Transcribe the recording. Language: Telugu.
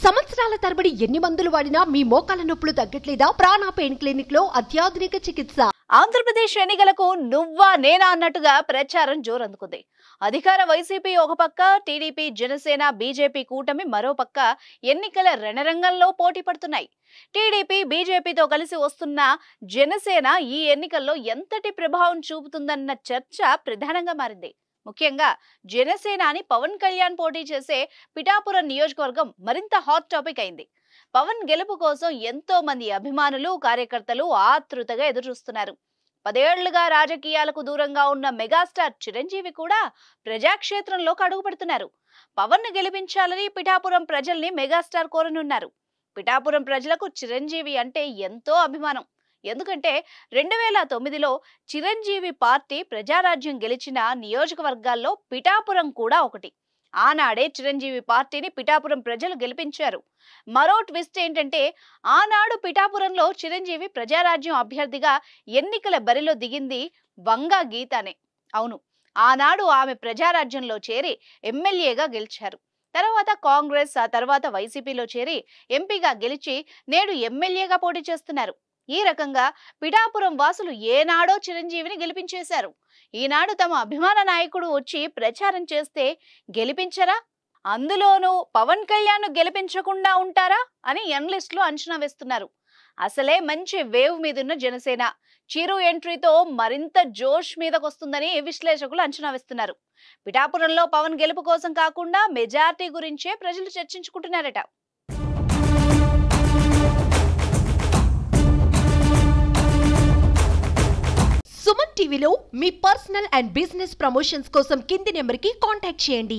సంవత్సరాల తరబడి ఎన్ని మందులు వాడినా మీ మోకాల నొప్పులు తగ్గట్లేదా? ప్రాణ పెయిన్ క్లినిక్ లో అత్యాధునిక చికిత్స. ఆంధ్రప్రదేశ్ ఎన్నికలకు నువ్వా నేనా అన్నట్టుగా ప్రచారం జోరందుకుంది. అధికార వైసీపీ ఒక పక్క, టీడీపీ, జనసేన, బీజేపీ కూటమి మరో పక్క ఎన్నికల రణరంగంలో పోటీ పడుతున్నాయి. టీడీపీ, బీజేపీతో కలిసి వస్తున్న జనసేన ఈ ఎన్నికల్లో ఎంతటి ప్రభావం చూపుతుందన్న చర్చ ప్రధానంగా మారింది. ముఖ్యంగా జనసేనాని పవన్ కళ్యాణ్ పోటీ చేసే పిఠాపురం నియోజకవర్గం మరింత హాట్ టాపిక్ అయింది. పవన్ గెలుపు కోసం ఎంతో మంది అభిమానులు, కార్యకర్తలు ఆతృతగా ఎదురుచూస్తున్నారు. 10 ఏళ్లుగా రాజకీయాలకు దూరంగా ఉన్న మెగాస్టార్ చిరంజీవి కూడా ప్రజాక్షేత్రంలోకి అడుగు పెడుతున్నారు. పవన్ ను గెలిపించాలని పిఠాపురం ప్రజల్ని మెగాస్టార్ కోరనున్నారు. పిఠాపురం ప్రజలకు చిరంజీవి అంటే ఎంతో అభిమానం. ఎందుకంటే 2009లో చిరంజీవి పార్టీ ప్రజారాజ్యం గెలిచిన నియోజకవర్గాల్లో పిఠాపురం కూడా ఒకటి. ఆనాడే చిరంజీవి పార్టీని పిఠాపురం ప్రజలు గెలిపించారు. మరో ట్విస్ట్ ఏంటంటే ఆనాడు పిఠాపురంలో చిరంజీవి ప్రజారాజ్యం అభ్యర్థిగా ఎన్నికల బరిలో దిగింది వంగా గీతానే. అవును, ఆనాడు ఆమె ప్రజారాజ్యంలో చేరి ఎమ్మెల్యేగా గెలిచారు. తర్వాత కాంగ్రెస్, ఆ తర్వాత వైసీపీలో చేరి ఎంపీగా గెలిచి నేడు ఎమ్మెల్యేగా పోటీ చేస్తున్నారు. ఈ రకంగా పిఠాపురం వాసులు ఏనాడో చిరంజీవిని గెలిపించేశారు. ఈనాడు తమ అభిమాన నాయకుడు వచ్చి ప్రచారం చేస్తే గెలిపించరా? అందులోనూ పవన్ కళ్యాణ్ గెలిపించకుండా ఉంటారా అని ఎనలిస్టులు అంచనా వేస్తున్నారు. అసలే మంచి వేవ్ మీదున్న జనసేన చిరు ఎంట్రీతో మరింత జోష్ మీదకొస్తుందని విశ్లేషకులు అంచనా వేస్తున్నారు. పిఠాపురంలో పవన్ గెలుపు కోసం కాకుండా మెజార్టీ గురించే ప్రజలు చర్చించుకుంటున్నారట. సుమన్ టీవీలో మీ పర్సనల్ అండ్ బిజినెస్ ప్రమోషన్స్ కోసం కింది నెంబర్కి కాంటాక్ట్ చేయండి.